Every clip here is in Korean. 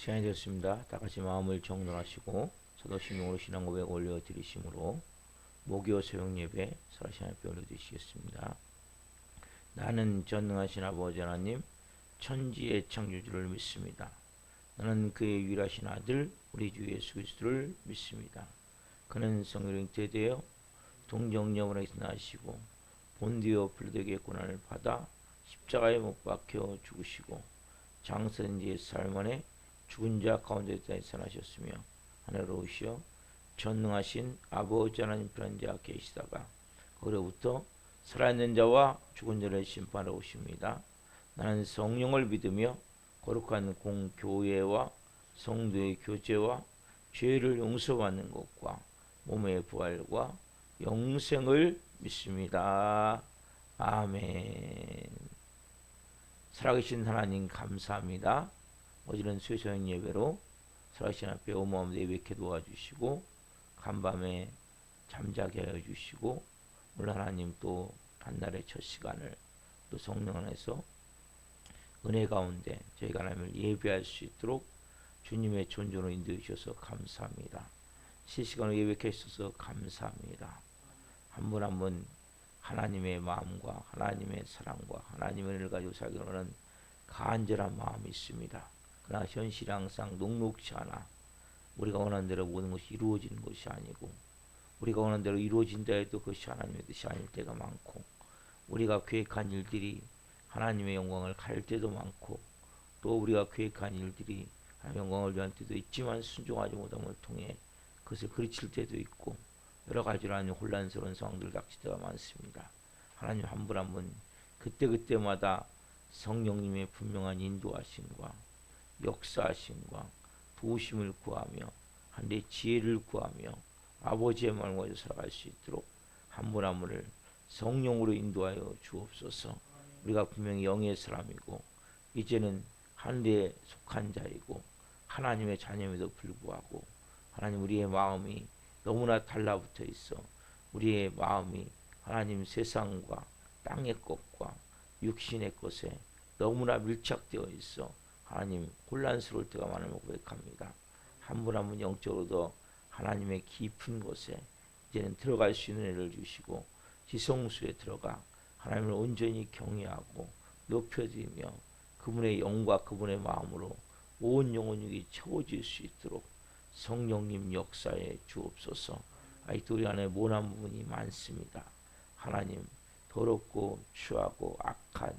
시간이 되었습니다. 다 같이 마음을 정돈하시고 사도신경으로 신앙 고백 올려드리심으로 목요 소용 예배 설시간 앞에 올려드리시겠습니다. 나는 전능하신 아버지 하나님 천지의 창조주를 믿습니다. 나는 그의 유일하신 아들 우리 주 예수 그리스도를 믿습니다. 그는 성령 잉태되어 동정녀원에서 나시고 본디오 빌라도에게 고난을 받아 십자가에 못 박혀 죽으시고 장사된 지 4일 만에 죽은 자 가운데 살아나셨으며 하늘로 오시어 전능하신 아버지 하나님 편한 자 계시다가 거기로부터 살아있는 자와 죽은 자를 심판하러 오십니다. 나는 성령을 믿으며 거룩한 공교회와 성도의 교제와 죄를 용서받는 것과 몸의 부활과 영생을 믿습니다. 아멘. 살아계신 하나님 감사합니다. 어제는 수요소형 예배로 살아계신 앞에 어마어마한 예배케 도와주시고 간밤에 잠자게 하여 주시고 오늘 하나님 또 한날의 첫 시간을 또 성령 안에서 은혜 가운데 저희가 하나님을 예배할 수 있도록 주님의 존재로 인도해 주셔서 감사합니다. 실시간으로 예배케 해주셔서 감사합니다. 한 분 한 분 하나님의 마음과 하나님의 사랑과 하나님의 은혜를 가지고 살기로는 간절한 마음이 있습니다. 그러나 현실이 항상 녹록지 않아 우리가 원하는 대로 모든 것이 이루어지는 것이 아니고 우리가 원하는 대로 이루어진다 해도 그것이 하나님의 뜻이 아닐 때가 많고 우리가 계획한 일들이 하나님의 영광을 가릴 때도 많고 또 우리가 계획한 일들이 하나님의 영광을 위한 때도 있지만 순종하지 못함을 통해 그것을 그르칠 때도 있고 여러 가지로 하나님 혼란스러운 상황들 닥칠 때가 많습니다. 하나님 한 분 한 분 그때그때마다 성령님의 분명한 인도하심과 역사하심과 도우심을 구하며 하늘의 지혜를 구하며 아버지의 말씀을 살아갈 수 있도록 한 분 한 분을 성령으로 인도하여 주옵소서. 우리가 분명히 영의 사람이고 이제는 하늘에 속한 자이고 하나님의 자녀임에도 불구하고 하나님 우리의 마음이 너무나 달라붙어 있어 우리의 마음이 하나님 세상과 땅의 것과 육신의 것에 너무나 밀착되어 있어 하나님 혼란스러울 때가 많음을 고백합니다. 한 분 한 분 영적으로도 하나님의 깊은 곳에 이제는 들어갈 수 있는 은혜를 주시고 지성수에 들어가 하나님을 온전히 경외하고 높여드리며 그분의 영과 그분의 마음으로 온 영혼이 채워질 수 있도록 성령님 역사에 주옵소서. 아직도 우리 안에 모난 부분이 많습니다. 하나님 더럽고 추하고 악한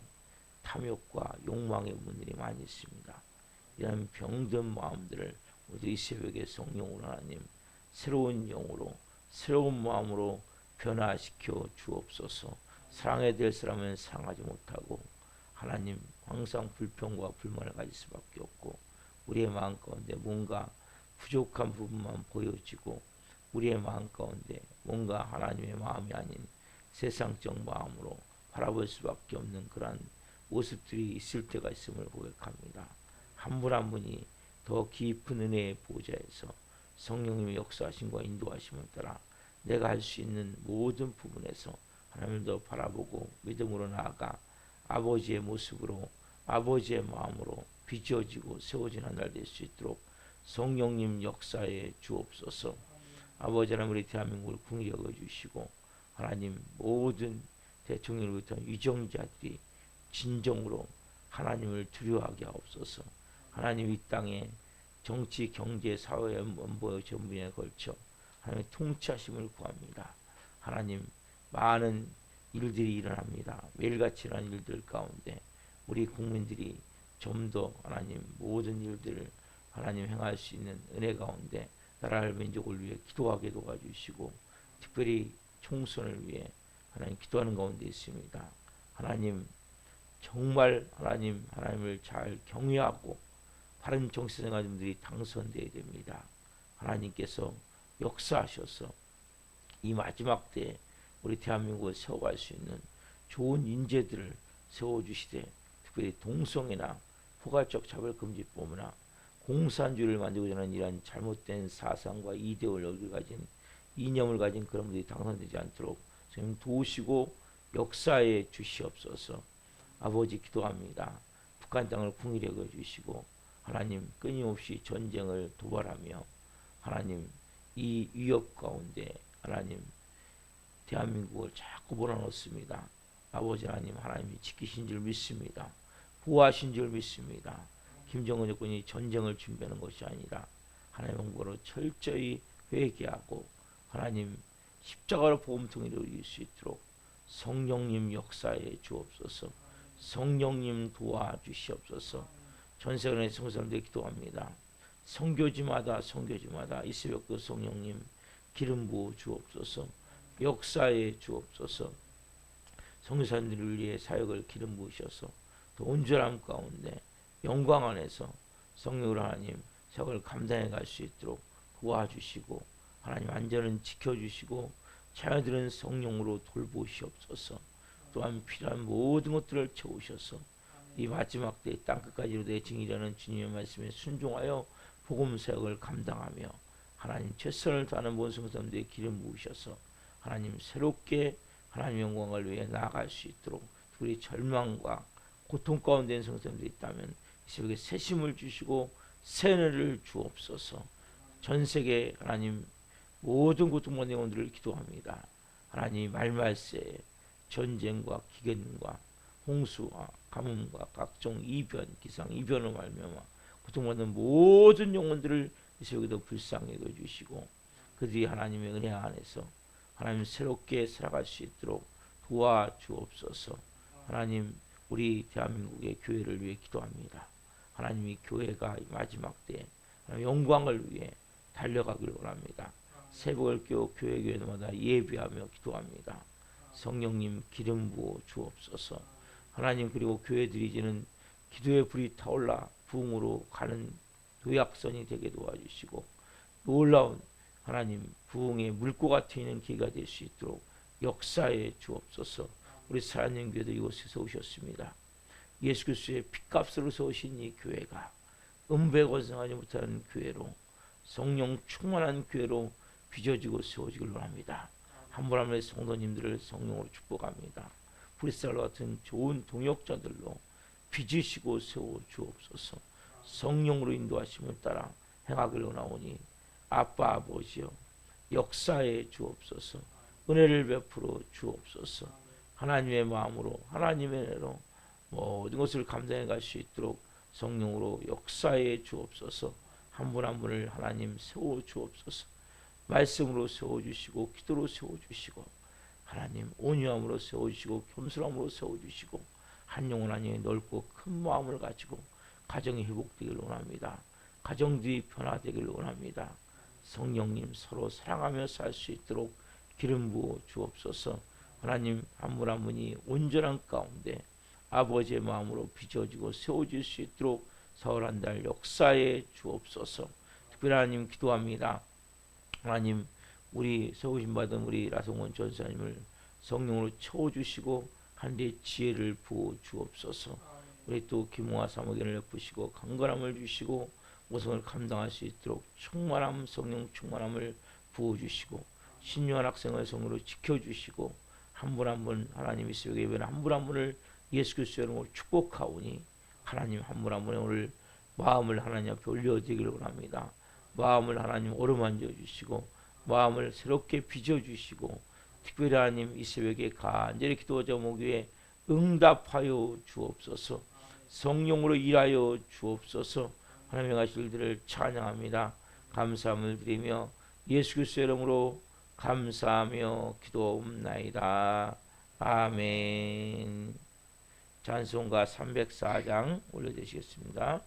탐욕과 욕망의 부분들이 많이 있습니다. 이런 병든 마음들을 우리 이 새벽에 성령으로 하나님 새로운 영으로 새로운 마음으로 변화시켜 주옵소서. 사랑해야 될 사람은 사랑하지 못하고 하나님 항상 불평과 불만을 가질 수밖에 없고 우리의 마음 가운데 뭔가 부족한 부분만 보여지고 우리의 마음 가운데 뭔가 하나님의 마음이 아닌 세상적 마음으로 바라볼 수밖에 없는 그러한 모습들이 있을 때가 있음을 고백합니다. 한 분 한 분이 더 깊은 은혜의 보좌에서 성령님의 역사하심과 인도하심을 따라 내가 할 수 있는 모든 부분에서 하나님을 더 바라보고 믿음으로 나아가 아버지의 모습으로 아버지의 마음으로 빚어지고 세워진 한 날 될 수 있도록 성령님 역사에 주옵소서. 아버지 하나님 우리 대한민국을 긍휼히 여겨주시고 하나님 모든 대통령을 비롯한 위정자들이 진정으로 하나님을 두려워하게 하옵소서. 하나님 이 땅에 정치, 경제, 사회, 안보 전부에 걸쳐 하나님의 통치하심을 구합니다. 하나님 많은 일들이 일어납니다. 매일같이 일어나는 일들 가운데 우리 국민들이 좀 더 하나님 모든 일들을 하나님 행할 수 있는 은혜 가운데 나라를 민족을 위해 기도하게 도와주시고 특별히 총선을 위해 하나님 기도하는 가운데 있습니다. 하나님 정말 하나님을 잘 경외하고 바른 정치생활자들이 당선되어야 됩니다. 하나님께서 역사하셔서 이 마지막 때에 우리 대한민국을 세워갈 수 있는 좋은 인재들을 세워주시되 특별히 동성애나 포괄적 차별금지법이나 공산주의를 만들고자 하는 이러한 잘못된 사상과 이데올로기를 가진 이념을 가진 그런 분들이 당선되지 않도록 주님 도우시고 역사에 주시옵소서. 아버지 기도합니다. 북한 땅을 긍휼히 여겨 주시고 하나님 끊임없이 전쟁을 도발하며 하나님 이 위협 가운데 하나님 대한민국을 자꾸 몰아넣습니다. 아버지 하나님, 하나님이 지키신 줄 믿습니다. 보호하신 줄 믿습니다. 김정은 정권이 전쟁을 준비하는 것이 아니라 하나님 홍보로 철저히 회개하고 하나님 십자가로 복음통일을 이룰 수 있도록 성령님 역사에 주옵소서. 성령님 도와주시옵소서. 전세관의 성사람들 기도합니다. 선교지마다 이 새벽도 성령님 기름 부어 주옵소서. 역사에 주옵소서. 성교사님들을 위해 사역을 기름 부으셔서 또 온전함 가운데 영광 안에서 성령으로 하나님 사역을 감당해 갈 수 있도록 도와주시고 하나님 안전은 지켜주시고 자녀들은 성령으로 돌보시옵소서. 또한 필요한 모든 것들을 채우셔서 이 마지막 때 땅끝까지 이르되 증인이라는 주님의 말씀에 순종하여 복음 사역을 감당하며 하나님 최선을 다하는 모든 성도들의 기름 부으셔서 하나님 새롭게 하나님 영광을 위해 나아갈 수 있도록 우리 절망과 고통 가운데 있는 성도들이 있다면 이 새벽에 새 힘을 주시고 새 은혜를 주옵소서. 전 세계 하나님 모든 고통받는 영혼들을 기도합니다. 하나님 말말세 전쟁과 기근과 홍수와 가뭄과 각종 이변 기상 이변을 말미암아 고통받는 모든 영혼들을 이 새벽에도 불쌍히 여겨주시고 그들이 하나님의 은혜 안에서 하나님 새롭게 살아갈 수 있도록 도와주옵소서. 하나님 우리 대한민국의 교회를 위해 기도합니다. 하나님이 교회가 마지막 때 영광을 위해 달려가기를 원합니다. 새벽을 깨워 교회마다 예비하며 기도합니다. 성령님 기름 부어 주옵소서. 하나님 그리고 교회들이 이제는 기도의 불이 타올라 부흥으로 가는 도약선이 되게 도와주시고 놀라운 하나님 부흥의 물고가 트이는 기회가 될 수 있도록 역사에 주옵소서. 우리 사랑하는 교회도 이곳에 세우셨습니다. 예수 그리스도의 핏값으로 세우신 이 교회가 음배건성하지 못하는 교회로 성령 충만한 교회로 빚어지고 세워지길 원합니다. 한 분 한 분의 성도님들을 성령으로 축복합니다. 브리스달과 같은 좋은 동역자들로 빚으시고 세워 주옵소서. 성령으로 인도하심을 따라 행하길 원하오니 아빠 아버지여 역사에 주옵소서. 은혜를 베풀어 주옵소서. 하나님의 마음으로 하나님의 은혜로 모든 것을 감당해 갈 수 있도록 성령으로 역사에 주옵소서. 한 분 한 분을 하나님 세워 주옵소서. 말씀으로 세워주시고 기도로 세워주시고 하나님 온유함으로 세워주시고 겸손함으로 세워주시고 한 영혼 안에 넓고 큰 마음을 가지고 가정이 회복되기를 원합니다. 가정들이 변화되기를 원합니다. 성령님 서로 사랑하며 살 수 있도록 기름 부어 주옵소서. 하나님 한 분 한 분이 온전한 가운데 아버지의 마음으로 빚어지고 세워질 수 있도록 사흘 한 달 역사에 주옵소서. 특별히 하나님 기도합니다. 하나님 우리 세우심 받은 우리 라송원 전사님을 성령으로 채워주시고 한데 지혜를 부어 주옵소서. 우리 또 김호아 사모견을 베푸시고 강건함을 주시고 모성을 감당할 수 있도록 충만함 성령 충만함을 부어주시고 신유한 학생을 성으로 지켜주시고 한 분 한 분 하나님 이 새벽에 예배는 한 분 한 분을 예수 그리스도의 이름으로 축복하오니 하나님 한 분 한 분의 오늘 마음을 하나님 앞에 올려드리기를 원합니다. 마음을 하나님 어루만져 주시고 마음을 새롭게 빚어주시고 특별히 하나님 이 새벽에 간절히 기도 제목 위에 응답하여 주옵소서. 성령으로 일하여 주옵소서. 하나님의 가실 일들을 찬양합니다. 감사함을 드리며 예수 그리스도의 이름으로 감사하며 기도옵나이다. 아멘. 찬송가 304장 올려주시겠습니다.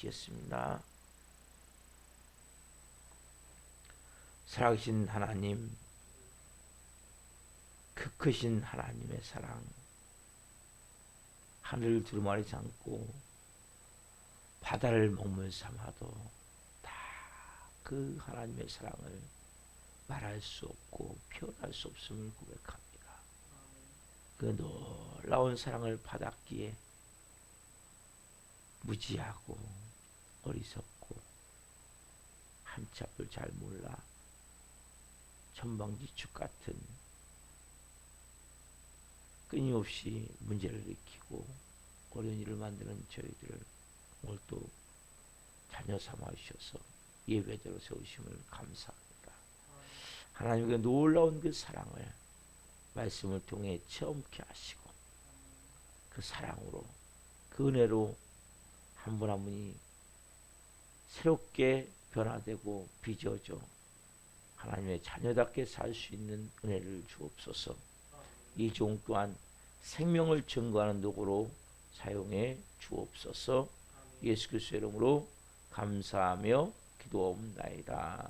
드리시겠습니다. 살아계신 하나님, 그 크신 하나님의 사랑, 하늘을 두루마리지 않고 바다를 먹물 삼아도 다 그 하나님의 사랑을 말할 수 없고 표현할 수 없음을 고백합니다. 그 놀라운 사랑을 받았기에 무지하고 어리석고 한치 앞을 잘 몰라 천방지축 같은 끊임없이 문제를 일으키고 어려운 일을 만드는 저희들을 오늘 또 자녀 삼아 주셔서 예배대로 세우심을 감사합니다. 하나님의 놀라운 그 사랑을 말씀을 통해 체험케 하시고 그 사랑으로 그 은혜로 한 분 한 분이 새롭게 변화되고 빚어져 하나님의 자녀답게 살 수 있는 은혜를 주옵소서. 이 종 또한 생명을 증거하는 도구로 사용해 주옵소서. 예수 그리스도의 이름으로 감사하며 기도옵나이다.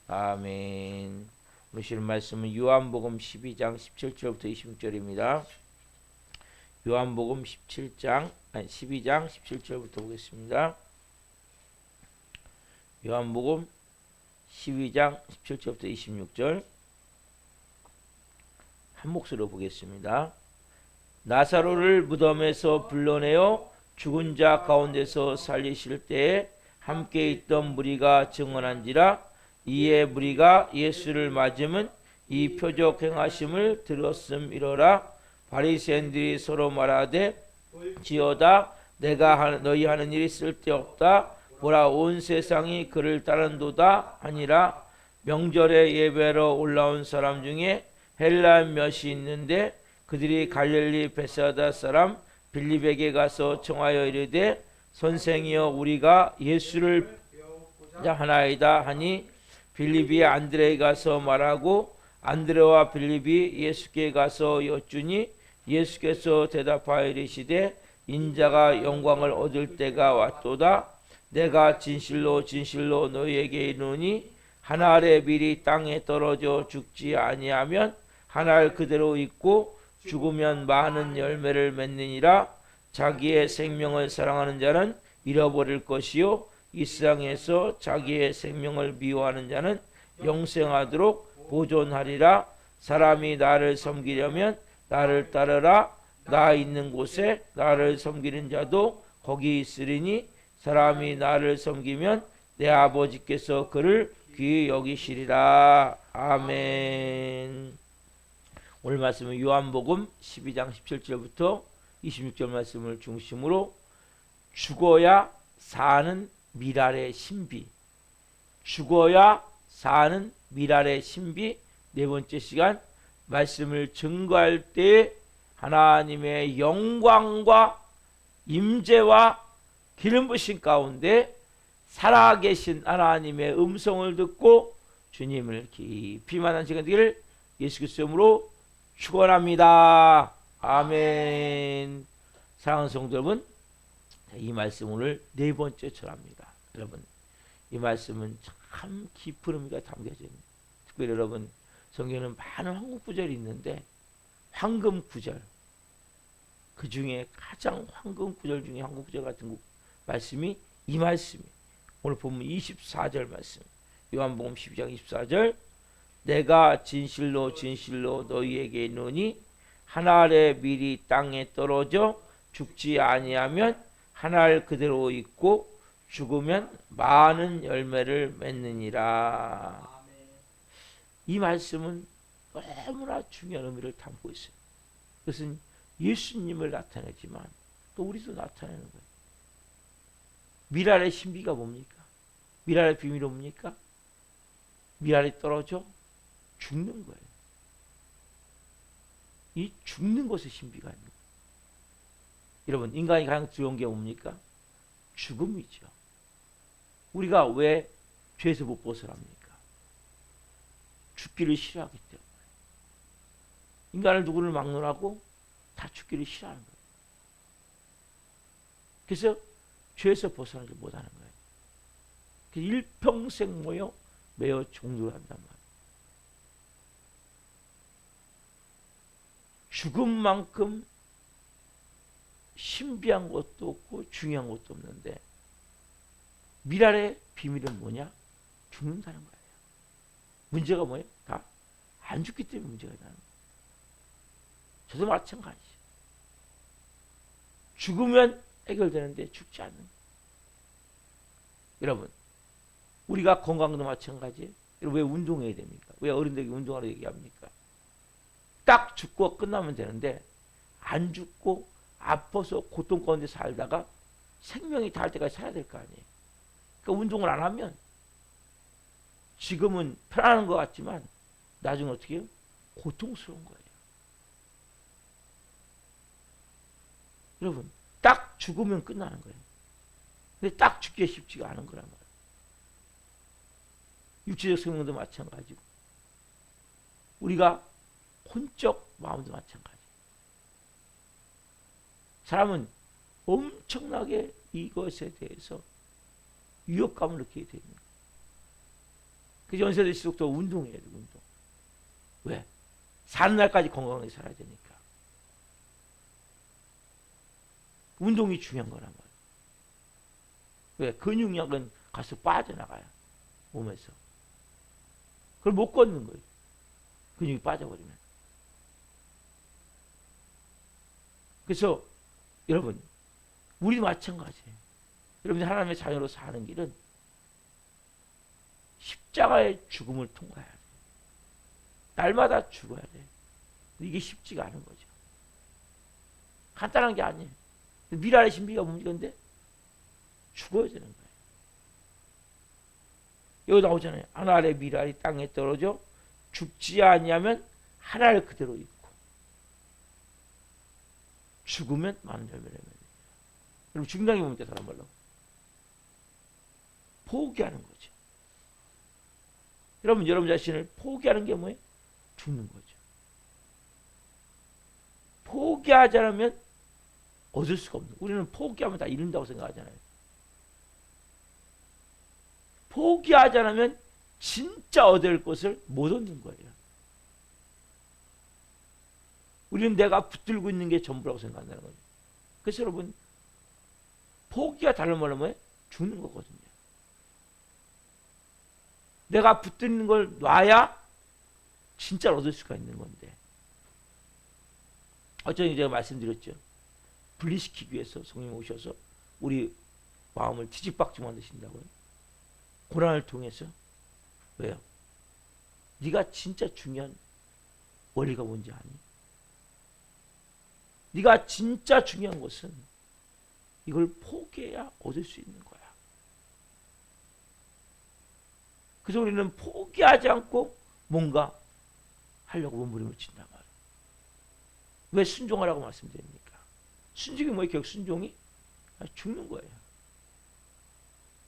아멘. 오늘 주신 말씀은 요한복음 12장 17절부터 26절입니다. 요한복음 12장 17절부터 보겠습니다. 요한복음 12장 17절부터 26절 한 목소리로 보겠습니다. 나사로를 무덤에서 불러내어 죽은 자 가운데서 살리실 때에 함께 있던 무리가 증언한지라. 이에 무리가 예수를 맞으면 이 표적 행하심을 들었음이로라. 바리새인들이 서로 말하되 지어다 내가 너희 하는 일이 쓸데없다. 보라 온 세상이 그를 따른도다 하니라. 명절에 예배로 올라온 사람 중에 헬라 몇이 있는데 그들이 갈릴리 베사다 사람 빌립에게 가서 청하여 이르되 선생이여 우리가 예수를 하나이다 하니 빌립이 안드레에 가서 말하고 안드레와 빌립이 예수께 가서 여쭈니 예수께서 대답하여 이르시되 인자가 영광을 얻을 때가 왔도다. 내가 진실로 진실로 너희에게 이르노니 한 알의 밀이 땅에 떨어져 죽지 아니하면 한 알 그대로 있고 죽으면 많은 열매를 맺느니라. 자기의 생명을 사랑하는 자는 잃어버릴 것이요 이 세상에서 자기의 생명을 미워하는 자는 영생하도록 보존하리라. 사람이 나를 섬기려면 나를 따르라. 나 있는 곳에 나를 섬기는 자도 거기 있으리니 사람이 나를 섬기면 내 아버지께서 그를 귀히 여기시리라. 아멘. 오늘 말씀은 요한복음 12장 17절부터 26절 말씀을 중심으로 죽어야 사는 미랄의 신비, 죽어야 사는 미랄의 신비, 네 번째 시간 말씀을 증거할 때 하나님의 영광과 임재와 기름 부으신 가운데 살아계신 하나님의 음성을 듣고 주님을 깊이 만난 시간 되기를 예수 그리스도의 이름으로 축원합니다. 아멘. 사랑하는 성도 여러분, 이 말씀 오늘 네 번째 절합니다. 여러분, 이 말씀은 참 깊은 의미가 담겨져 있는. 특별히 여러분, 성경에는 많은 황금 구절이 있는데 황금 구절, 그 중에 가장 황금 구절 중에 황금 구절 같은 말씀이 이 말씀이 오늘 보면 24절 말씀. 요한복음 12장 24절. 내가 진실로 진실로 너희에게 이르노니 한 알의 밀이 땅에 떨어져 죽지 아니하면 한 알 그대로 있고 죽으면 많은 열매를 맺느니라. 이 말씀은 너무나 중요한 의미를 담고 있어요. 그것은 예수님을 나타내지만 또 우리도 나타내는 거예요. 미랄의 신비가 뭡니까? 미랄의 비밀이 뭡니까? 미랄이 떨어져 죽는 거예요. 이 죽는 것의 신비가 아닙니다. 여러분, 인간이 가장 두려운 게 뭡니까? 죽음이죠. 우리가 왜 죄에서 못 벗어납니까? 죽기를 싫어하기 때문에. 인간을 누구를 막론하고 다 죽기를 싫어하는 거예요. 그래서 죄에서 벗어나지 못하는 거예요. 일평생 모여 매어 종도를 한단 말이에요. 죽음만큼 신비한 것도 없고 중요한 것도 없는데 미랄의 비밀은 뭐냐? 죽는다는 거예요. 문제가 뭐예요? 다 안 죽기 때문에 문제가 나는 거예요. 저도 마찬가지죠. 죽으면 해결되는데 죽지 않는 거예요. 여러분, 우리가 건강도 마찬가지예요. 왜 운동해야 됩니까? 왜 어른들에게 운동하라고 얘기합니까? 딱 죽고 끝나면 되는데 안 죽고 아파서 고통 가운데 살다가 생명이 닿을 때까지 살아야 될 거 아니에요. 그러니까 운동을 안 하면 지금은 편안한 것 같지만 나중에 어떻게 해요? 고통스러운 거예요. 여러분, 딱 죽으면 끝나는 거예요. 근데 딱 죽기가 쉽지가 않은 거란 말이에요. 육체적 생명도 마찬가지고 우리가 혼적 마음도 마찬가지. 사람은 엄청나게 이것에 대해서 위협감을 느끼게 됩니다. 그 연세 들수록 더 운동해야 돼, 운동. 왜? 사는 날까지 건강하게 살아야 되니까. 운동이 중요한 거란 말이에요. 왜? 근육량은 가서 빠져나가요, 몸에서. 그걸 못 걷는 거예요. 근육이 빠져버리면. 그래서 여러분, 우리도 마찬가지예요. 여러분이 하나님의 자녀로 사는 길은 십자가의 죽음을 통과해야 돼요. 날마다 죽어야 돼요. 이게 쉽지가 않은 거죠. 간단한 게 아니에요. 미랄의 신비가 뭡니까? 죽어야 되는 거예요. 여기 나오잖아요. 하늘의 미랄이 땅에 떨어져 죽지 아니하면 하나를 그대로 있고 죽으면 많은 열매를 맺느니라. 여러분, 죽는다는 게 뭡니까? 다른 말로 포기하는 거죠. 여러분 자신을 포기하는 게 뭐예요? 죽는 거죠. 포기하지 않으면 얻을 수가 없는 거예요. 우리는 포기하면 다 잃는다고 생각하잖아요. 포기하지 않으면 진짜 얻을 것을 못 얻는 거예요. 우리는 내가 붙들고 있는 게 전부라고 생각한다는 거죠. 그래서 여러분, 포기가 다른 말로 뭐예요? 죽는 거거든요. 내가 붙들는 걸 놔야 진짜 얻을 수가 있는 건데. 어쩌면 제가 말씀드렸죠. 분리시키기 위해서 성령이 오셔서 우리 마음을 뒤집박지 만드신다고요. 고난을 통해서. 왜요? 네가 진짜 중요한 원리가 뭔지 아니? 네가 진짜 중요한 것은 이걸 포기해야 얻을 수 있는 거야. 그래서 우리는 포기하지 않고 뭔가 하려고 몸부림을 친단 말이에요. 왜 순종하라고 말씀드립니까? 순종이 뭐예요? 결국 순종이 죽는 거예요.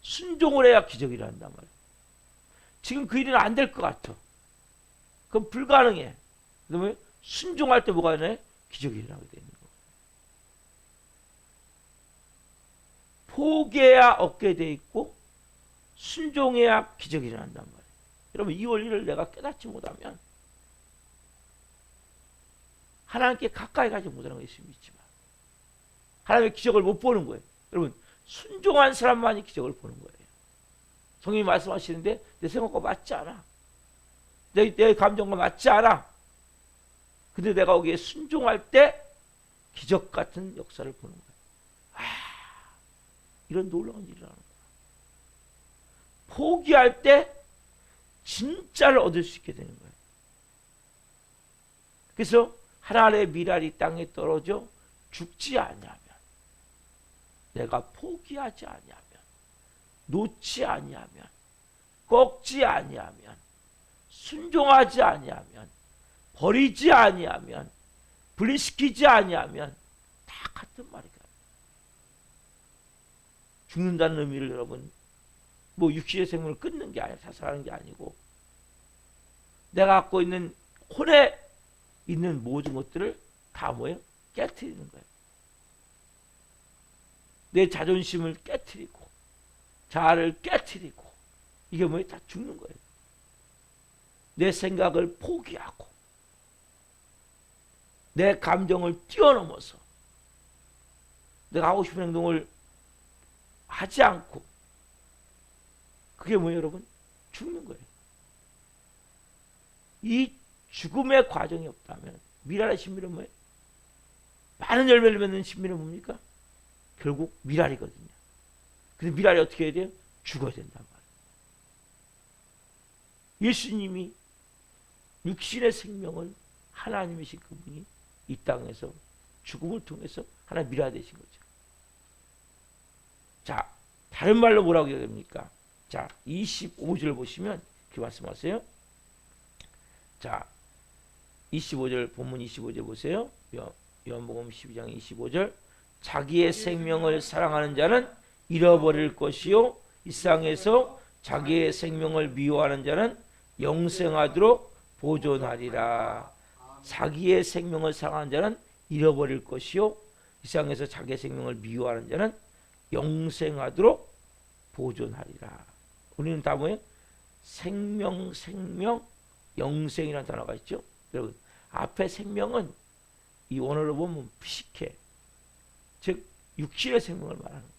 순종을 해야 기적이 일어난단 말이에요. 지금 그 일은 안 될 것 같아. 그럼 불가능해. 그러면 순종할 때 뭐가 일어나요? 기적이 일어나게 되는 거예요. 포기해야 얻게 돼 있고 순종해야 기적이 일어난단 말이에요. 여러분, 이 원리를 내가 깨닫지 못하면 하나님께 가까이 가지 못하는 것이 믿지만 하나님의 기적을 못 보는 거예요. 여러분, 순종한 사람만이 기적을 보는 거예요. 성령이 말씀하시는데 내 생각과 맞지 않아. 내 감정과 맞지 않아. 근데 내가 거기에 순종할 때 기적 같은 역사를 보는 거예요. 이런 놀라운 일이 일어나는 거예요. 포기할 때 진짜를 얻을 수 있게 되는 거예요. 그래서 하나님의 미랄이 땅에 떨어져 죽지 아니하면, 내가 포기하지 아니하면, 놓지 아니하면, 꺾지 아니하면, 순종하지 아니하면, 버리지 아니하면, 분리시키지 아니하면 다 같은 말이에요. 죽는다는 의미를 여러분, 뭐 육신의 생명을 끊는 게 아니라 사살하는 게 아니고, 내가 갖고 있는 혼에 있는 모든 것들을 다 뭐예요? 깨트리는 거예요. 내 자존심을 깨트리고, 자아를 깨트리고, 이게 뭐예요? 다 죽는 거예요. 내 생각을 포기하고 내 감정을 뛰어넘어서 내가 하고 싶은 행동을 하지 않고, 그게 뭐예요, 여러분? 죽는 거예요. 이 죽음의 과정이 없다면 미랄의 신비는 뭐예요? 많은 열매를 맺는 신비는 뭡니까? 결국 미랄이거든요. 근데 미랄이 어떻게 해야 돼요? 죽어야 된단 말이에요. 예수님이 육신의 생명을, 하나님이신 그분이 이 땅에서 죽음을 통해서 하나 미랄 되신 거죠. 자, 다른 말로 뭐라고 얘기합니까? 자, 25절 보시면 이렇게 말씀하세요. 자, 25절, 본문 25절 보세요. 요한복음 12장 25절. 자기의 생명을 사랑하는 자는 잃어버릴 것이요, 이 세상에서 자기의 생명을 미워하는 자는 영생하도록 보존하리라. 자기의 생명을 사랑하는 자는 잃어버릴 것이요, 이 세상에서 자기의 생명을 미워하는 자는 영생하도록 보존하리라. 우리는 다 뭐예요? 생명, 영생이라는 단어가 있죠. 여러분, 앞에 생명은 이 원어로 보면 피시케, 즉 육신의 생명을 말하는 거예요.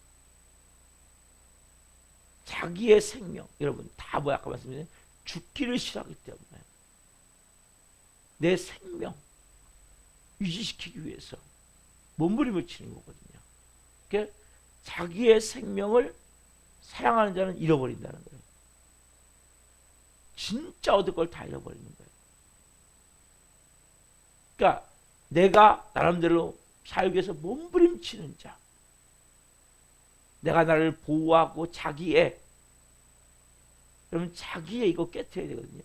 자기의 생명, 여러분 다 뭐야? 아까 말씀드린 죽기를 싫어하기 때문에 내 생명 유지시키기 위해서 몸부림을 치는 거거든요. 그러니까 자기의 생명을 사랑하는 자는 잃어버린다는 거예요. 진짜 얻을 걸 다 잃어버리는 거예요. 그러니까 내가 나름대로 살기 위해서 몸부림치는 자, 내가 나를 보호하고 자기의, 여러분 자기의 이거 깨트려야 되거든요.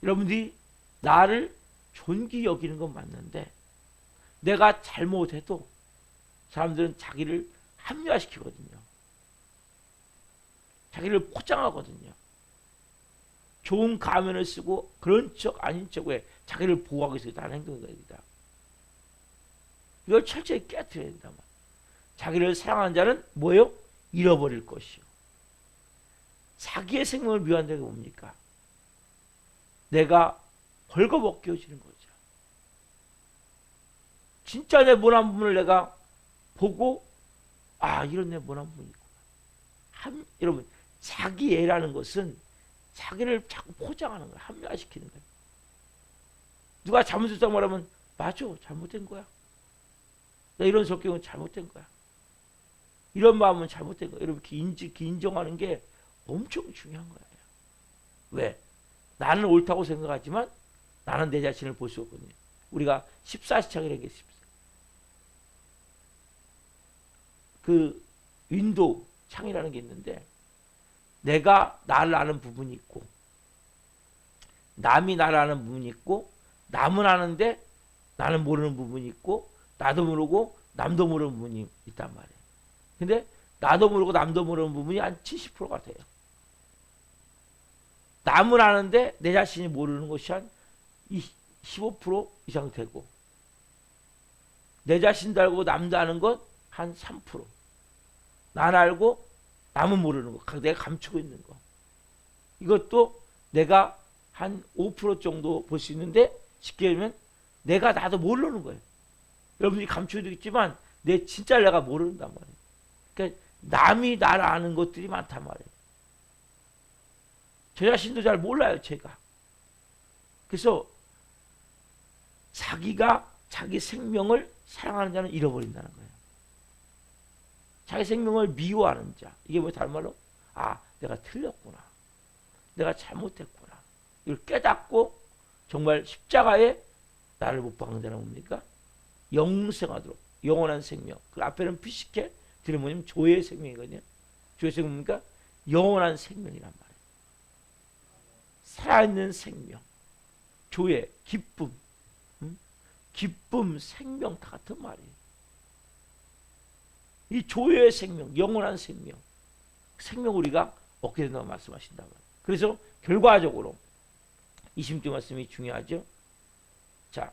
여러분들이 나를 존귀 여기는 건 맞는데 내가 잘못해도 사람들은 자기를 합리화시키거든요. 자기를 포장하거든요. 좋은 가면을 쓰고 그런 척 아닌 척에 자기를 보호하기 위해서 다른 행동입니다. 이걸 철저히 깨트려야 된다. 자기를 사랑하는 자는 뭐예요? 잃어버릴 것이요. 자기의 생명을 미워한다는 게 뭡니까? 내가 벌거벗겨지는 거죠. 진짜 내 못난 부분을 내가 보고, 아, 이런 내 못난 부분이 있구나. 여러분, 자기애라는 것은 자기를 자꾸 포장하는 거예요. 합리화시키는 거예요. 누가 잘못했다고 말하면, 맞아, 잘못된 거야. 나 이런 성격은 잘못된 거야. 이런 마음은 잘못된 거야. 여러분, 인정하는 게 엄청 중요한 거예요. 왜? 나는 옳다고 생각하지만 나는 내 자신을 볼 수 없거든요. 우리가 14시창이라는 게 있습니다. 그 윈도우 창이라는 게 있는데, 내가 나를 아는 부분이 있고 남이 나를 아는 부분이 있고, 남은 아는데 나는 모르는 부분이 있고, 나도 모르고 남도 모르는 부분이 있단 말이에요. 근데 나도 모르고 남도 모르는 부분이 한 70%가 돼요. 남은 아는데 내 자신이 모르는 것이 한 15% 이상 되고, 내 자신도 알고 남도 아는 것 한 3%. 난 알고 남은 모르는 거, 내가 감추고 있는 거, 이것도 내가 한 5% 정도 볼 수 있는데, 쉽게 얘기하면 내가 나도 모르는 거예요. 여러분이 감추고 있지만 내 진짜 내가 모른단 말이에요. 그러니까 남이 나를 아는 것들이 많단 말이에요. 저 자신도 잘 몰라요, 제가. 그래서 자기가 자기 생명을 사랑하는 자는 잃어버린다는 거예요. 자기 생명을 미워하는 자, 이게 뭐 다른 말로, 아, 내가 틀렸구나, 내가 잘못했구나, 이걸 깨닫고 정말 십자가에 나를 못 박는 자는 뭡니까? 영생하도록, 영원한 생명. 그 앞에는 피시케, 뒤에 뭐냐면 조의 생명이거든요. 조의 생명은 뭡니까? 영원한 생명이란 말이에요. 살아있는 생명, 조의 기쁨, 기쁨, 생명 다 같은 말이에요. 이 조의 생명, 영원한 생명, 생명 우리가 얻게 된다고 말씀하신다고. 그래서 결과적으로 26절 말씀이 중요하죠. 자,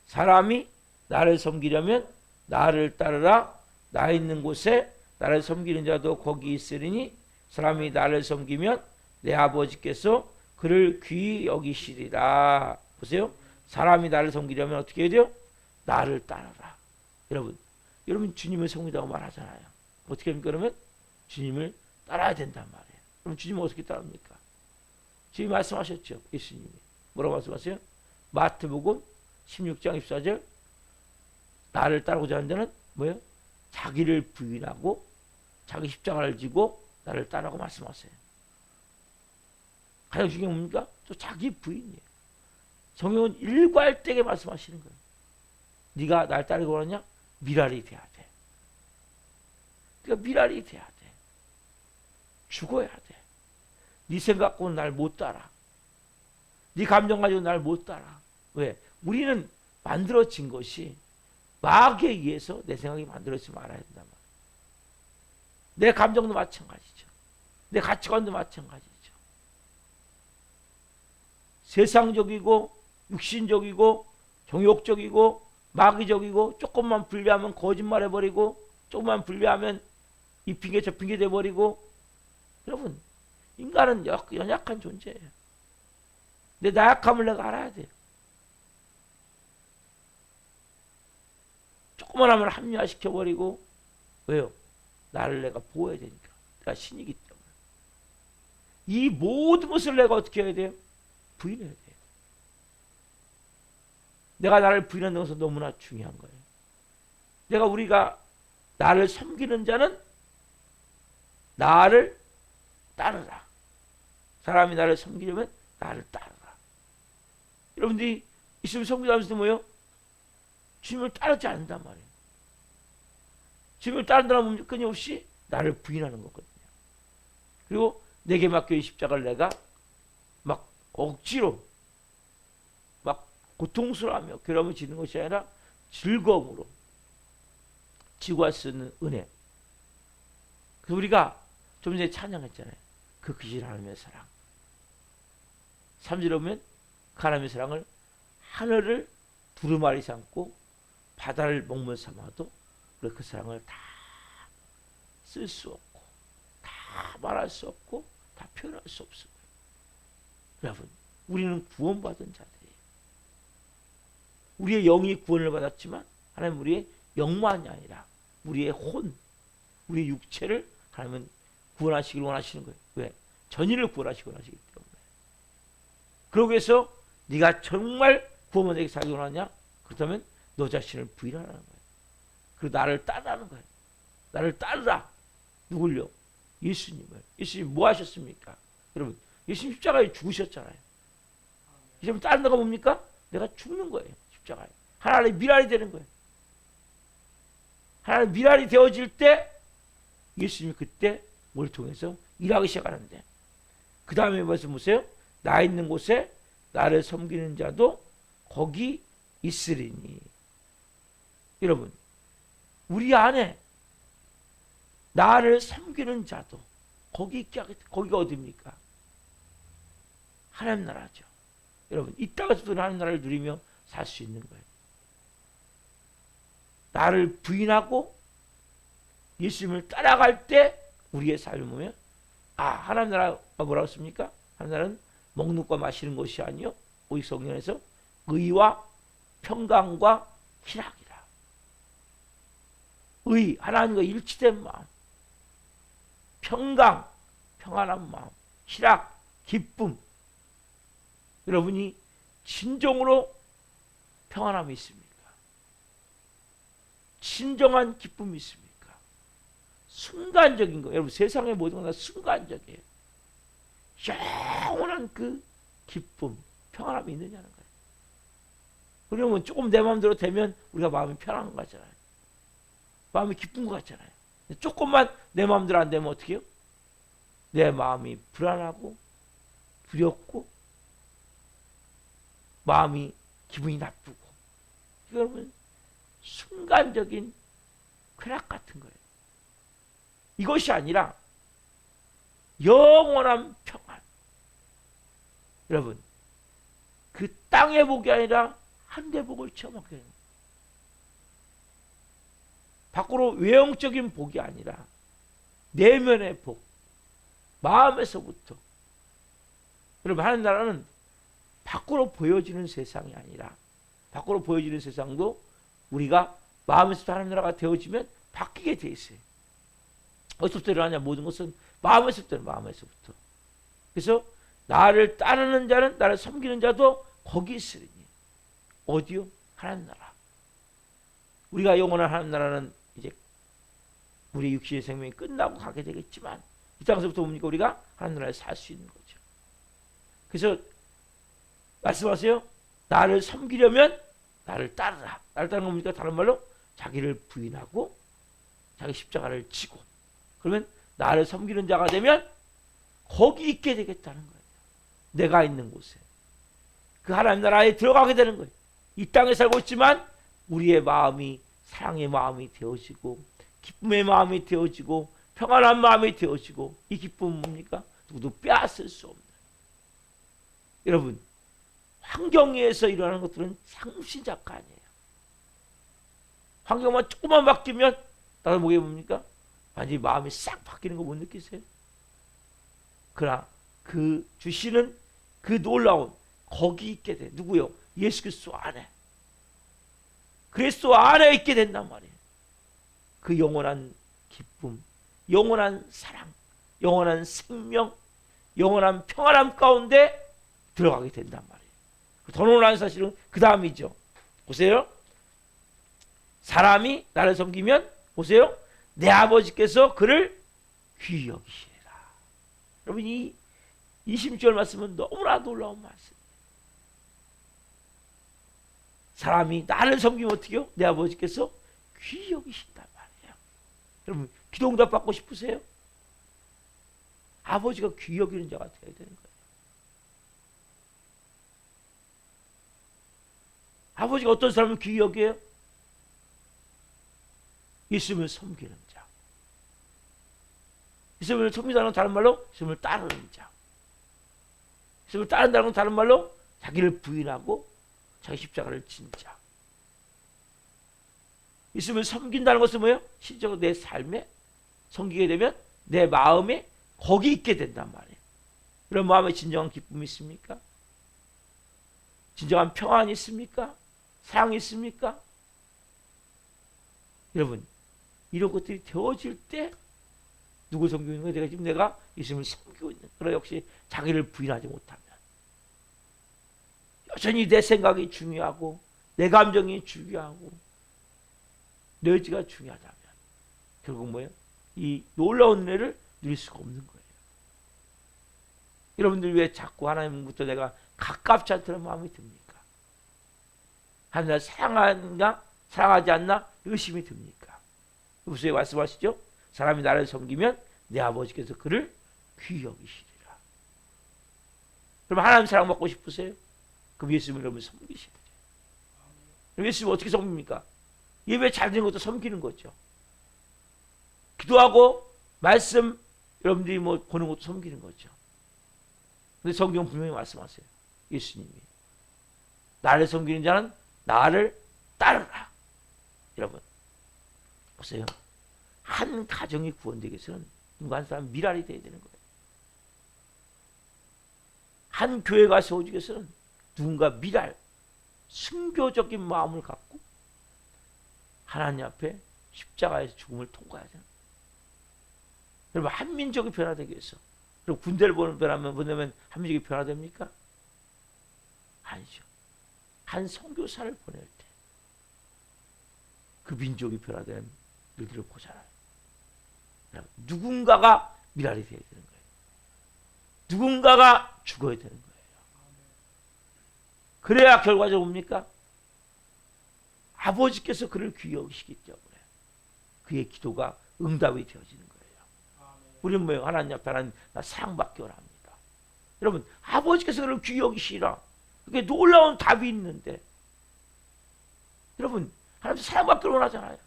사람이 나를 섬기려면 나를 따르라. 나 있는 곳에 나를 섬기는 자도 거기 있으리니 사람이 나를 섬기면 내 아버지께서 그를 귀히 여기시리라. 보세요. 사람이 나를 섬기려면 어떻게 해야 돼요? 나를 따르라. 여러분 주님을 섬기다고 말하잖아요. 어떻게 합니까? 그러면 주님을 따라야 된단 말이에요. 그럼 주님은 어떻게 따릅니까? 주님이 말씀하셨죠. 예수님이 뭐라고 말씀하세요? 마태복음 16장 24절 나를 따르고자 하는 자는 뭐예요? 자기를 부인하고 자기 십자가를 지고 나를 따르라고 말씀하세요. 가장 중요한 게 뭡니까? 또 자기 부인이에요. 성경은 일괄되게 말씀하시는 거예요. 네가 날 따르고 하느냐? 미랄이 돼야 돼. 그러니까 미랄이 돼야 돼. 죽어야 돼. 네 생각 갖고는 날 못 따라. 네 감정 가지고 날 못 따라. 왜? 우리는 만들어진 것이 마귀에 의해서 내 생각이 만들어지지 말아야 된단 말이에요. 내 감정도 마찬가지죠. 내 가치관도 마찬가지죠. 세상적이고 육신적이고 정욕적이고 마귀적이고 조금만 불리하면 거짓말해버리고 조금만 불리하면 이 핑계 저 핑계 돼버리고. 여러분 인간은 연약한 존재예요. 내 나약함을 내가 알아야 돼요. 조금만 하면 합리화시켜버리고. 왜요? 나를 내가 보호해야 되니까. 내가 신이기 때문에. 이 모든 것을 내가 어떻게 해야 돼요? 부인해야 돼요. 내가 나를 부인하는 것은 너무나 중요한 거예요. 우리가 나를 섬기는 자는 나를 따르라. 사람이 나를 섬기려면 나를 따르라. 여러분들이 예수님을 섬기면서 뭐예요? 주님을 따르지 않는단 말이에요. 주님을 따른다면 끊임없이 나를 부인하는 거거든요. 그리고 내게 맡겨진 십자가를 내가 막 억지로 막 고통스러워하며 괴로움을 지는 것이 아니라 즐거움으로 지고 갈 수 있는 은혜. 그래서 우리가 좀 전에 찬양했잖아요. 그 크신 하나님의 사랑. 3절에 보면 그 하나님의 사랑을 하늘을 두루마리 삼고 바다를 먹물 삼아도 그 사랑을 다 쓸 수 없고 다 말할 수 없고 다 표현할 수 없습니다. 여러분 우리는 구원받은 자들이에요. 우리의 영이 구원을 받았지만 하나님 우리의 영만이 아니라 우리의 혼, 우리의 육체를 하나님은 구원하시길 원하시는 거예요. 왜? 전인을 구원하시기 원하시기 때문에. 그러기 위해서 네가 정말 구원받게 살기 원하냐? 그렇다면 너 자신을 부인하라는 거예요. 그리고 나를 따르라는 거예요. 나를 따르라. 누굴요? 예수님을. 예수님 뭐 하셨습니까? 여러분 예수님 십자가에 죽으셨잖아요. 예수님 따른다가 뭡니까? 내가 죽는 거예요. 십자가에. 하나님의 미랄이 되는 거예요. 하나님의 미랄이 되어질 때 예수님이 그때 뭘 통해서 일하기 시작하는데 그 다음에 무슨 보세요? 나 있는 곳에 나를 섬기는 자도 거기 있으리니. 여러분 우리 안에 나를 섬기는 자도 거기 있게 하겠다. 거기가 어디입니까? 하나님 나라죠. 여러분 이 땅에서도 하나님 나라를 누리며 살 수 있는 거예요. 나를 부인하고 예수님을 따라갈 때 우리의 삶을 보면 하나님 나라가 뭐라고 했습니까? 하나님 나라는 먹는 것과 마시는 것이 아니요 오직 성경에서 의와 평강과 희락이라. 의, 하나님과 일치된 마음, 평강, 평안한 마음, 희락, 기쁨. 여러분이 진정으로 평안함이 있습니까? 진정한 기쁨이 있습니까? 순간적인 거. 여러분 세상의 모든 건 다 순간적이에요. 영원한 그 기쁨, 평안함이 있느냐는 거예요. 그러면 조금 내 마음대로 되면 우리가 마음이 편한 것 같잖아요. 마음이 기쁜 것 같잖아요. 조금만 내 마음대로 안 되면 어떻게 해요? 내 마음이 불안하고 두렵고 마음이 기분이 나쁘고. 여러분 순간적인 쾌락 같은 거예요. 이것이 아니라 영원한 평안. 여러분 그 땅의 복이 아니라 하늘의 복을 체험하게 되는 거예요. 밖으로 외형적인 복이 아니라 내면의 복. 마음에서부터. 여러분, 하나님 나라는 밖으로 보여지는 세상이 아니라, 밖으로 보여지는 세상도 우리가 마음에서부터 하나님 나라가 되어지면 바뀌게 돼 있어요. 어디서부터 일어나냐? 모든 것은 마음에서부터. 그래서 나를 따르는 자는, 나를 섬기는 자도 거기 있으리니. 어디요? 하나님 나라. 우리가 영원한 하나님 나라는 이제 우리 육신의 생명이 끝나고 가게 되겠지만, 이 땅에서부터 뭡니까? 우리가 하나님 나라에 살 수 있는 거죠. 그래서 말씀하세요. 나를 섬기려면 나를 따르라. 나를 따르는 겁니까? 다른 말로 자기를 부인하고 자기 십자가를 지고, 그러면 나를 섬기는 자가 되면 거기 있게 되겠다는 거예요. 내가 있는 곳에. 그 하나님 나라에 들어가게 되는 거예요. 이 땅에 살고 있지만 우리의 마음이 사랑의 마음이 되어지고, 기쁨의 마음이 되어지고, 평안한 마음이 되어지고, 이 기쁨은 뭡니까? 누구도 빼앗을 수 없는. 여러분, 환경에서 일어나는 것들은 상시작가 아니에요. 환경만 조금만 바뀌면 나도 뭐게 뭡니까? 완전히 마음이 싹 바뀌는 거 못 느끼세요? 그러나 그 주시는 그 놀라운 거기 있게 돼. 누구요? 예수 그리스도 안에. 그리스도 안에 있게 된단 말이에요. 그 영원한 기쁨, 영원한 사랑, 영원한 생명, 영원한 평안함 가운데 들어가게 된단 말이에요. 더 놀라운 사실은 그 다음이죠. 보세요. 사람이 나를 섬기면, 보세요, 내 아버지께서 그를 귀히 여기시리라. 여러분, 이 26절 말씀은 너무나 놀라운 말씀이에요. 사람이 나를 섬기면 어떻게 해요? 내 아버지께서 귀히 여기신단 말이에요. 여러분, 기도 응답 받고 싶으세요? 아버지가 귀히 여기는 자가 되어야 되는 거예요. 아버지가 어떤 사람을 귀히 여겨요? 예수님을 섬기는 자. 예수님을 섬긴다는 건 다른 말로 예수님을 따르는 자. 예수님을 따른다는 건 다른 말로 자기를 부인하고 자기 십자가를 진 자. 예수님을 섬긴다는 것은 뭐예요? 실제로 내 삶에 섬기게 되면 내 마음에 거기 있게 된단 말이에요. 그런 마음에 진정한 기쁨이 있습니까? 진정한 평안이 있습니까? 사랑이 있습니까? 여러분, 이런 것들이 되어질 때 누구 섬기고 있는 거예요? 내가 예수님을 섬기고 있는. 그러나 역시 자기를 부인하지 못하면, 여전히 내 생각이 중요하고 내 감정이 중요하고 내 의지가 중요하다면 결국 뭐예요? 이 놀라운 은혜를 누릴 수가 없는 거예요. 여러분들 왜 자꾸 하나님부터 내가 가깝지 않다는 마음이 듭니까? 하나님을 사랑하나 사랑하지 않나 의심이 듭니까? 무슨 말씀하시죠? 사람이 나를 섬기면 내 아버지께서 그를 귀히 여기시리라. 그럼 하나님 사랑받고 싶으세요? 그럼 예수님을 여러분 섬기셔야 돼요. 그럼 예수님 어떻게 섬깁니까? 예배 잘 되는 것도 섬기는 거죠. 기도하고 말씀 여러분들이 뭐 보는 것도 섬기는 거죠. 근데 성경 분명히 말씀하세요. 예수님이 나를 섬기는 자는 나를 따르라. 여러분 보세요. 한 가정이 구원되기 위해서는 누가 한 사람 미랄이 돼야 되는 거예요. 한 교회가 세워지기 위해서는 누군가 미랄, 순교적인 마음을 갖고 하나님 앞에 십자가에서 죽음을 통과해야 돼요. 여러분 한 민족이 변화되기 위해서, 그럼 군대를 보내면 한 민족이 변화됩니까? 아니죠. 한 선교사를 보낼 때 그 민족이 변화된 일들을 보잖아요. 누군가가 미랄이 되어야 되는 거예요. 누군가가 죽어야 되는 거예요. 그래야 결과적으로 뭡니까? 아버지께서 그를 귀히 여기시기 때문에 그의 기도가 응답이 되어지는 거예요. 우리는 뭐예요? 하나님 앞에 하나님 나 사랑받기 원합니다. 여러분 아버지께서 그를 귀히 여기시라. 그게 놀라운 답이 있는데 여러분 하나님 사랑받기를 원하잖아요.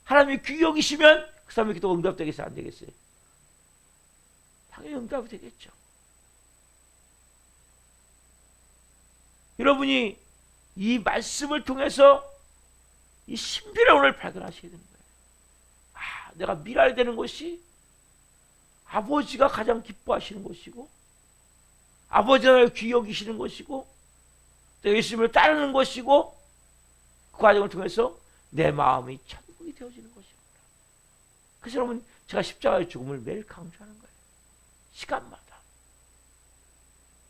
하나님이 귀히 여기시면 그 사람의 기도가 응답되겠어요? 안 되겠어요? 당연히 응답이 되겠죠. 여러분이 이 말씀을 통해서 이 신비로운 은혜를 발견하셔야 되는 거예요. 아, 내가 미랄되는 것이 아버지가 가장 기뻐하시는 것이고 아버지가 나를 귀히 여기시는 것이고 또 예수님을 따르는 것이고 그 과정을 통해서 내 마음이 천국이 되어지는 것입니다. 그래서 여러분 제가 십자가의 죽음을 매일 강조하는 거예요. 시간마다.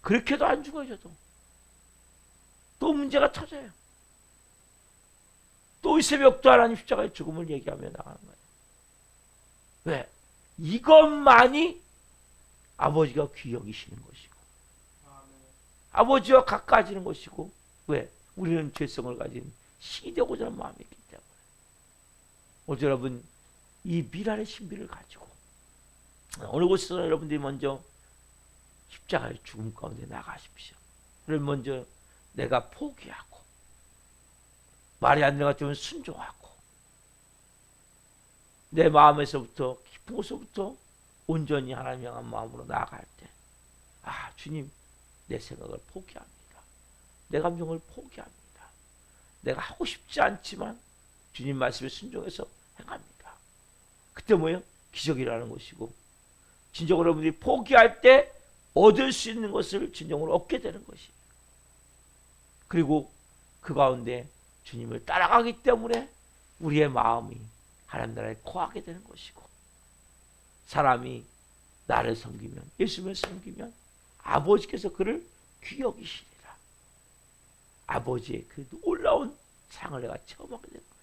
그렇게도 안 죽어져도 또 문제가 터져요. 또 이 새벽도 하나님 십자가의 죽음을 얘기하며 나가는 거예요. 왜? 이것만이 아버지가 귀히 여기시는 것이고 아버지와 가까워지는 것이고 왜? 우리는 죄성을 가진 신이 되고자 하는 마음이 있기 때문에 오늘 여러분 이 미랄의 신비를 가지고 어느 곳에서 여러분들이 먼저 십자가의 죽음 가운데 나가십시오. 그를 먼저 내가 포기하고 말이 안 되는 것 같으면 순종하고 내 마음에서부터 깊은 곳에서부터 온전히 하나님 향한 마음으로 나아갈 때 아 주님 내 생각을 포기합니다. 내 감정을 포기합니다. 내가 하고 싶지 않지만 주님 말씀에 순종해서 행합니다. 그때 뭐예요? 기적이 일어나는 것이고 진정으로 여러분들이 포기할 때 얻을 수 있는 것을 진정으로 얻게 되는 것이에요. 그리고 그 가운데 주님을 따라가기 때문에 우리의 마음이 하나님 나라에 거하게 되는 것이고 사람이 나를 섬기면 예수님을 섬기면 아버지께서 그를 귀히 여기시리라. 아버지의 그 놀라운 사랑을 내가 체험하게 되는 거예요.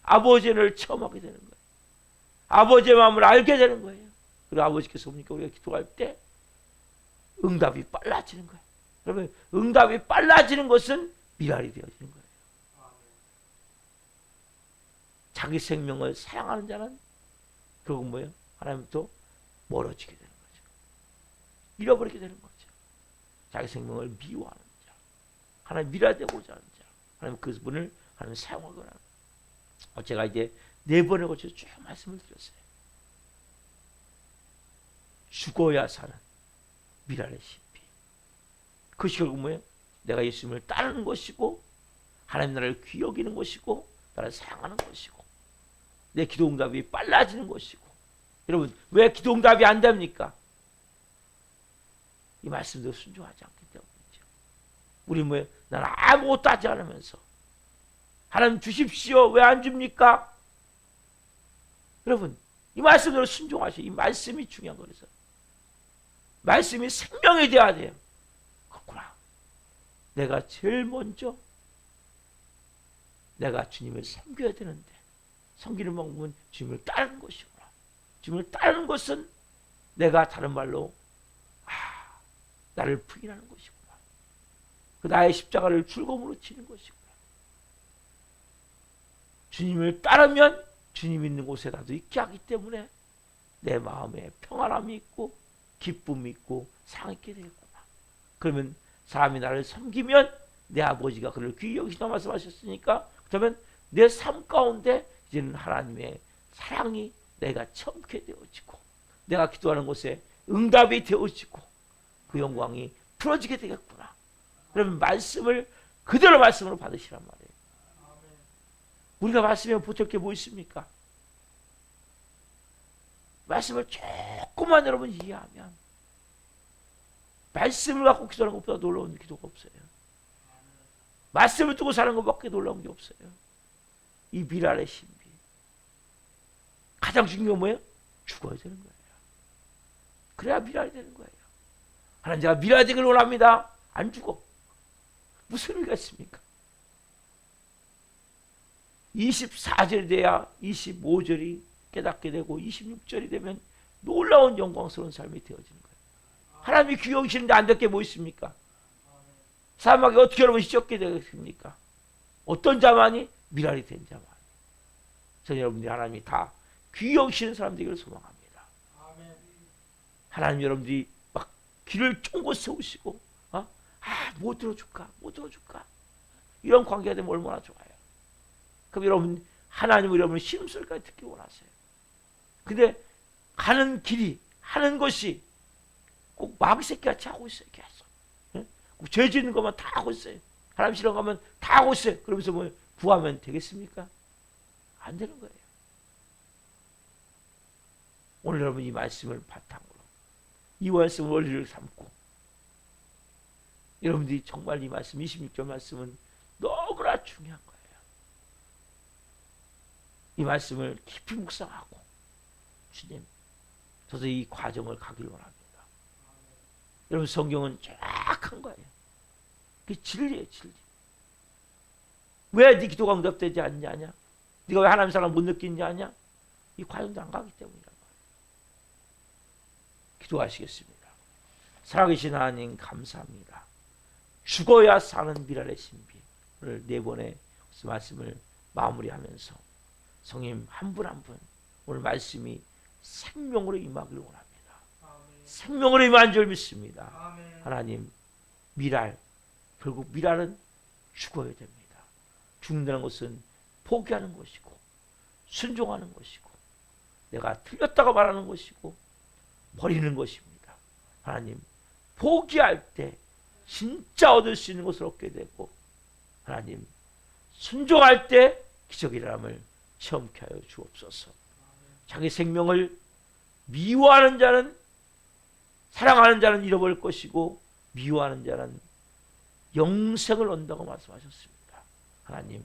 아버지의 를 체험하게 되는 거예요. 아버지의 마음을 알게 되는 거예요. 그리고 아버지께서 보니까 우리가 기도할 때 응답이 빨라지는 거예요. 여러분 응답이 빨라지는 것은 미랄이 되어지는 거예요. 자기 생명을 사랑하는 자는 결국 뭐예요? 하나님부터 멀어지게 되는 거죠. 잃어버리게 되는 거죠. 자기 생명을 미워하는 자, 하나님 미랄되고자 하는 자, 하나님 그분을 하나님 사용하거나. 제가 이제 4번에 걸쳐 쭉 말씀을 드렸어요. 죽어야 사는 미랄의 신비. 그것이 결국 뭐예요? 내가 예수님을 따르는 것이고 하나님 나라를 귀히 여기는 것이고 나를 사랑하는 것이고 내 기도 응답이 빨라지는 것이고. 여러분 왜 기도 응답이 안 됩니까? 이 말씀도 순종하지 않기 때문이죠. 우리 뭐예요? 나는 아무것도 하지 않으면서 하나님 주십시오. 왜 안 줍니까? 여러분 이 말씀대로 순종하셔. 이 말씀이 중요한 거라서. 말씀이 생명이 되어야 돼요. 그렇구나. 내가 제일 먼저 내가 주님을 섬겨야 되는데 섬기는 방법은 주님을 따르는 것이구나. 주님을 따르는 것은 내가 다른 말로 나를 부인하는 것이구나. 그 나의 십자가를 줄검으로 치는 것이구나. 주님을 따르면 주님 있는 곳에 나도 있게 하기 때문에 내 마음에 평안함이 있고 기쁨이 있고 사랑이 있게 되겠구나. 그러면 사람이 나를 섬기면 내 아버지가 그를 귀히 여기시다 말씀하셨으니까 그러면 내 삶 가운데 이제는 하나님의 사랑이 내가 체험케 되어지고 내가 기도하는 곳에 응답이 되어지고 그 영광이 풀어지게 되겠구나. 그러면 말씀을 그대로 말씀으로 받으시란 말이에요. 우리가 말씀에 보탤 게 뭐 있습니까? 말씀을 조금만 여러분 이해하면 말씀을 갖고 기도하는 것보다 놀라운 기도가 없어요. 말씀을 두고 사는 것밖에 놀라운 게 없어요. 이 미랄의 신비. 가장 중요한 건 뭐예요? 죽어야 되는 거예요. 그래야 미랄이 되는 거예요. 하나님 제가 미랄이 되길 원합니다. 안 죽어. 무슨 의미가 있습니까? 24절이 돼야 25절이 깨닫게 되고 26절이 되면 놀라운 영광스러운 삶이 되어지는 거예요. 하나님이 귀히 여기시는데 안 될 게 뭐 있습니까? 사람에게 어떻게 여러분 시적게 되겠습니까? 어떤 자만이 미랄이 된 자만이. 저는 여러분들이 하나님이 다 귀히 여기시는 사람 되기를 소망합니다. 하나님 여러분들이 막 길을 쫑긋 세우시고 뭐 들어줄까? 뭐 들어줄까? 이런 관계가 되면 얼마나 좋아요. 그럼 여러분 하나님은 여러분의 신음소리까지 듣기 원하세요. 근데 가는 길이 하는 것이 꼭 마귀새끼같이 하고 있어요. 계속. 꼭 죄 짓는 것만 다 하고 있어요. 하나님 싫어 가면 다 하고 있어요. 그러면서 뭐 구하면 되겠습니까? 안 되는 거예요. 오늘 여러분 이 말씀을 바탕으로 이 말씀을 원리를 삼고 여러분들이 정말 이 말씀 26절 말씀은 너무나 중요한 거예요. 이 말씀을 깊이 묵상하고 주님 저도 이 과정을 가길 원합니다. 여러분 성경은 정확한 거예요. 그게 진리예요. 진리. 왜 네 기도가 응답되지 않냐? 네가 왜 하나님 사랑 못 느끼냐 하냐? 이 과정도 안 가기 때문이란 말이에요. 기도하시겠습니다. 살아계신 하나님 감사합니다. 죽어야 사는 미랄의 신비를 네 번의 말씀을 마무리하면서 성님 한 분 한 분 오늘 말씀이 생명으로 임하기를 원합니다. 생명으로 임한 줄 믿습니다. 아멘. 하나님 미랄 결국 미랄은 죽어야 됩니다. 죽는다는 것은 포기하는 것이고 순종하는 것이고 내가 틀렸다고 말하는 것이고 버리는 것입니다. 하나님 포기할 때 진짜 얻을 수 있는 것을 얻게 되고 하나님 순종할 때 기적의 일함을 체험케 하여 주옵소서. 자기 생명을 미워하는 자는 사랑하는 자는 잃어버릴 것이고 미워하는 자는 영생을 얻는다고 말씀하셨습니다. 하나님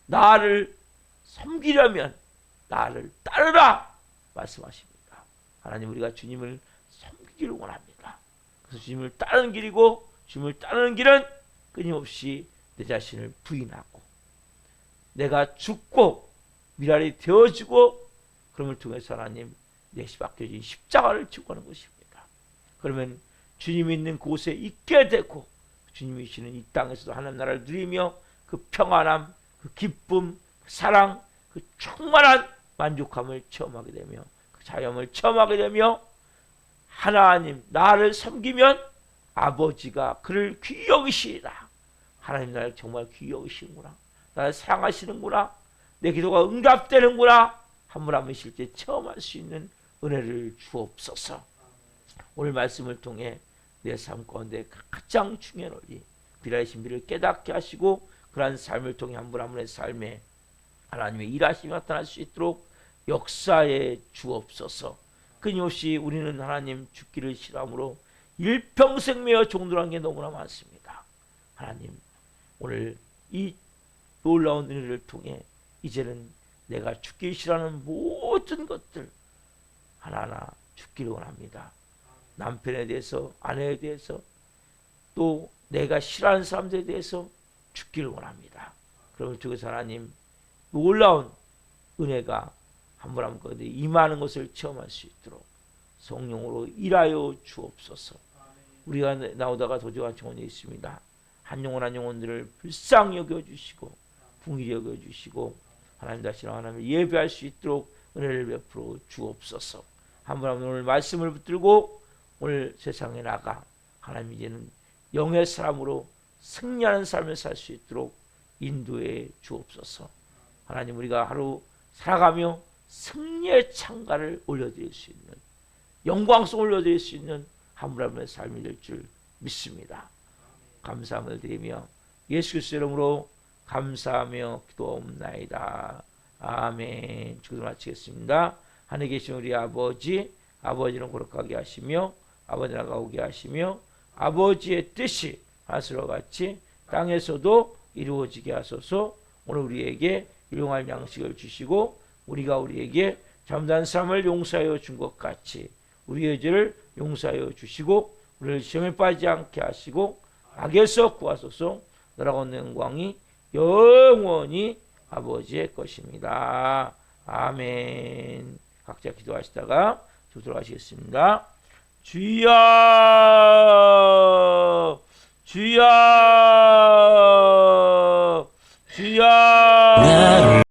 나를 섬기려면 나를 따르라 말씀하십니다. 하나님 우리가 주님을 섬기기를 원합니다. 그래서 주님을 따르는 길이고 주님을 따르는 길은 끊임없이 내 자신을 부인하고 내가 죽고 미랄이 되어지고 그럼을 통해서 하나님 내 박혀진 십자가를 지고 가는 것입니다. 그러면 주님이 있는 곳에 있게 되고 주님이 계시는 이 땅에서도 하나님 나라를 누리며 그 평안함, 그 기쁨, 그 사랑, 그 충만한 만족함을 체험하게 되며 그 자유함을 체험하게 되며 하나님 나를 섬기면 아버지가 그를 귀히 여기시리라. 하나님 나를 정말 귀히 여기시는구나. 나를 사랑하시는구나. 내 기도가 응답되는구나. 한 분 한 분 실제 체험할 수 있는 은혜를 주옵소서. 오늘 말씀을 통해 내 삶 가운데 가장 중요한 원리 비라의 신비를 깨닫게 하시고 그러한 삶을 통해 한 분 한 분의 삶에 하나님의 일하심이 나타날 수 있도록 역사에 주옵소서. 끊임없이 우리는 하나님 죽기를 싫어함으로 일평생 매어 종들한 게 너무나 많습니다. 하나님 오늘 이 놀라운 은혜를 통해 이제는 내가 죽기 싫어하는 모든 것들 하나하나 죽기를 원합니다. 남편에 대해서 아내에 대해서 또 내가 싫어하는 사람들에 대해서 죽기를 원합니다. 그러면 주께서 하나님 놀라운 은혜가 한 분 한 분 임하는 것을 체험할 수 있도록 성령으로 일하여 주옵소서. 우리가 나오다가 도저한 청원이 있습니다. 한 영혼 한 영혼들을 불쌍히 여겨주시고 긍휼히 여겨주시고 하나님 다시 하나님을 예배할 수 있도록 은혜를 베풀어 주옵소서. 한 분 한 분 오늘 말씀을 붙들고 오늘 세상에 나가 하나님 이제는 영의 사람으로 승리하는 삶을 살 수 있도록 인도해 주옵소서. 하나님 우리가 하루 살아가며 승리의 창가를 올려드릴 수 있는 영광성을 올려드릴 수 있는 한 분 한 분의 삶이 될 줄 믿습니다. 감사함을 드리며 예수 그리스도 이름으로 감사하며 기도옵나이다. 아멘. 기도 마치겠습니다. 하늘에 계신 우리 아버지, 아버지는 거룩하게 하시며 아버지 나라가 오게 하시며 아버지의 뜻이 하늘과 같이 땅에서도 이루어지게 하소서. 오늘 우리에게 일용할 양식을 주시고 우리가 우리에게 잘못한 사람을 용서하여 준 것 같이 우리의 죄를 용서하여 주시고 우리를 시험에 빠지지 않게 하시고 악에서 구하소서. 나라가 있는 영광이 영원히 아버지의 것입니다. 아멘. 각자 기도하시다가 들어가시겠습니다. 주여 주여